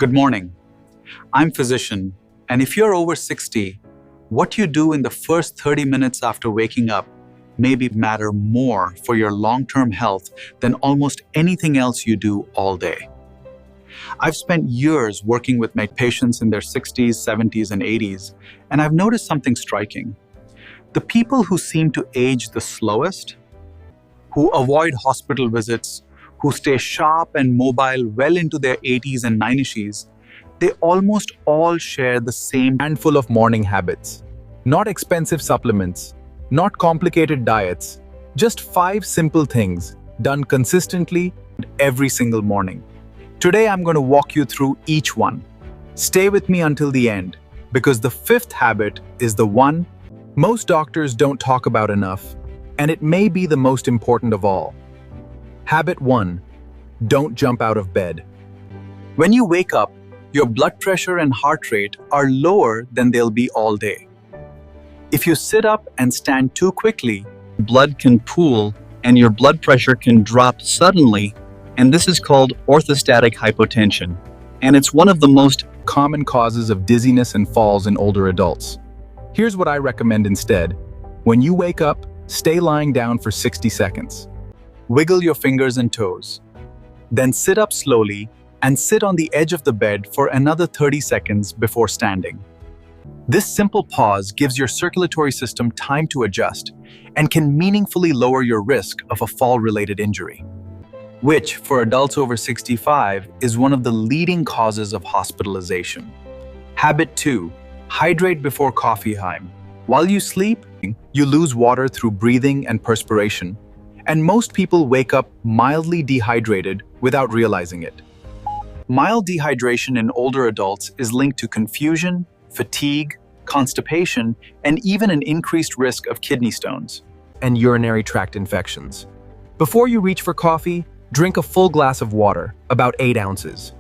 Good morning. I'm physician, and if you're over 60, what you do in the first 30 minutes after waking up maybe matter more for your long-term health than almost anything else you do all day. I've spent years working with my patients in their 60s, 70s, and 80s, and I've noticed something striking. The people who seem to age the slowest, who avoid hospital visits, who stay sharp and mobile well into their 80s and 90s, they almost all share the same Handful of morning habits. Not expensive supplements, not complicated diets, just 5 simple things done consistently every single morning. Today I'm going to walk you through each one. Stay with me until the end, because the 5th habit is the one most doctors don't talk about enough, and it may be the most important of all. Habit 1. Don't jump out of bed. When you wake up, your blood pressure and heart rate are lower than they'll be all day. If you sit up and stand too quickly, blood can pool and your blood pressure can drop suddenly, and this is called orthostatic hypotension. And it's one of the most common causes of dizziness and falls in older adults. Here's what I recommend instead. When you wake up, stay lying down for 60 seconds. Wiggle your fingers and toes. Then sit up slowly and sit on the edge of the bed for another 30 seconds before standing. This simple pause gives your circulatory system time to adjust and can meaningfully lower your risk of a fall-related injury, which, for adults over 65, is one of the leading causes of hospitalization. Habit 2. Hydrate before coffee time. While you sleep, you lose water through breathing and perspiration, and most people wake up mildly dehydrated without realizing it. Mild dehydration in older adults is linked to confusion, fatigue, constipation, and even an increased risk of kidney stones and urinary tract infections. Before you reach for coffee, drink a full glass of water, about 8 ounces.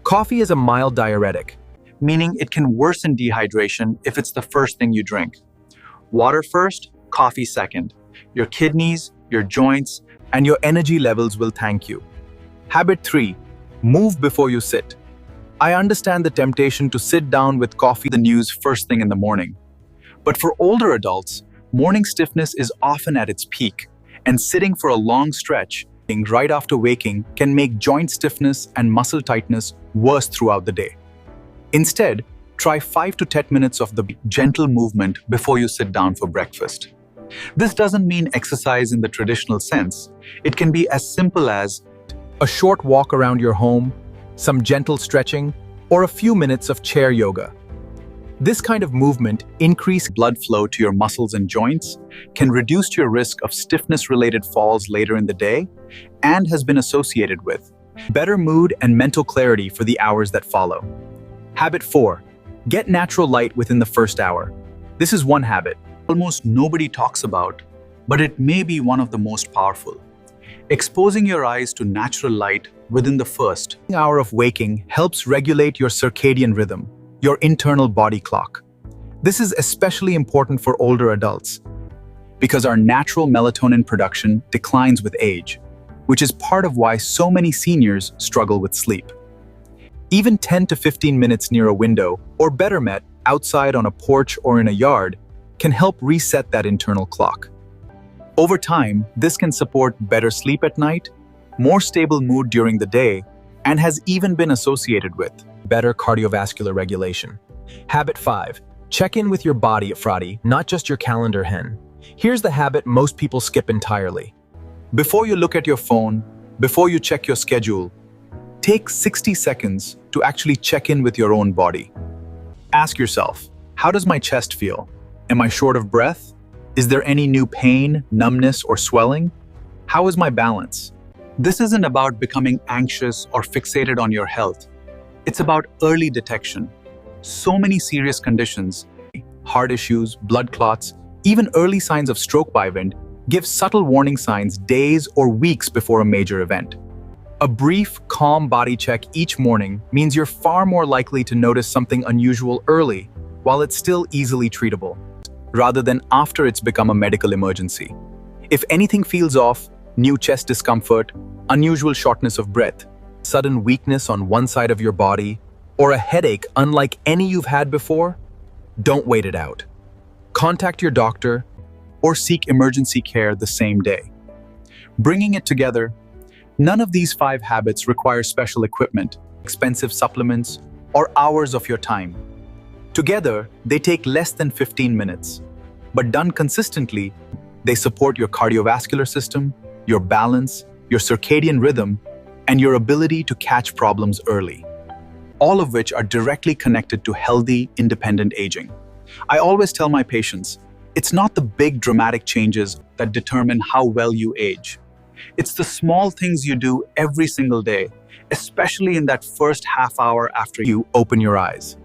Coffee is a mild diuretic, meaning it can worsen dehydration if it's the first thing you drink. Water first, coffee second. Your kidneys, your joints, and your energy levels will thank you. Habit 3. Move before you sit. I understand the temptation to sit down with coffee the news first thing in the morning. But for older adults, morning stiffness is often at its peak, and sitting for a long stretch right after waking can make joint stiffness and muscle tightness worse throughout the day. Instead, try 5 to 10 minutes of the gentle movement before you sit down for breakfast. This doesn't mean exercise in the traditional sense. It can be as simple as a short walk around your home, some gentle stretching, or a few minutes of chair yoga. This kind of movement increases blood flow to your muscles and joints, can reduce your risk of stiffness-related falls later in the day, and has been associated with better mood and mental clarity for the hours that follow. Habit 4. Get natural light within the first hour. This is one habit almost nobody talks about, but it may be one of the most powerful. Exposing your eyes to natural light within the first hour of waking helps regulate your circadian rhythm, your internal body clock. This is especially important for older adults because our natural melatonin production declines with age, which is part of why so many seniors struggle with sleep. Even 10 to 15 minutes near a window, or better met, outside on a porch or in a yard, can help reset that internal clock. Over time, this can support better sleep at night, more stable mood during the day, and has even been associated with better cardiovascular regulation. Habit 5. Check in with your body, Friday, not just your calendar hen. Here's the habit most people skip entirely. Before you look at your phone, before you check your schedule, take 60 seconds to actually check in with your own body. Ask yourself, how does my chest feel? Am I short of breath? Is there any new pain, numbness, or swelling? How is my balance? This isn't about becoming anxious or fixated on your health. It's about early detection. So many serious conditions, heart issues, blood clots, even early signs of stroke by wind, give subtle warning signs days or weeks before a major event. A brief, calm body check each morning means you're far more likely to notice something unusual early, while it's still easily treatable, rather than after it's become a medical emergency. If anything feels off, new chest discomfort, unusual shortness of breath, sudden weakness on one side of your body, or a headache unlike any you've had before? Don't wait it out. Contact your doctor or seek emergency care the same day. Bringing it together, none of these 5 habits require special equipment, expensive supplements, or hours of your time. Together, they take less than 15 minutes. But done consistently, they support your cardiovascular system, your balance, your circadian rhythm, and your ability to catch problems early, all of which are directly connected to healthy, independent aging. I always tell my patients, it's not the big dramatic changes that determine how well you age. It's the small things you do every single day, especially in that first half hour after you open your eyes.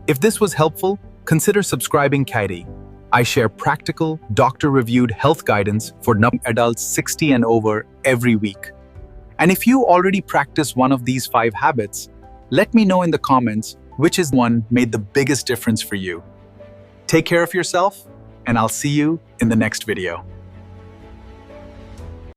If this was helpful, consider subscribing Hydrate. I share practical, doctor-reviewed health guidance for adults 60 and over every week. And if you already practice one of these 5 habits, let me know in the comments which is one made the biggest difference for you. Take care of yourself, and I'll see you in the next video.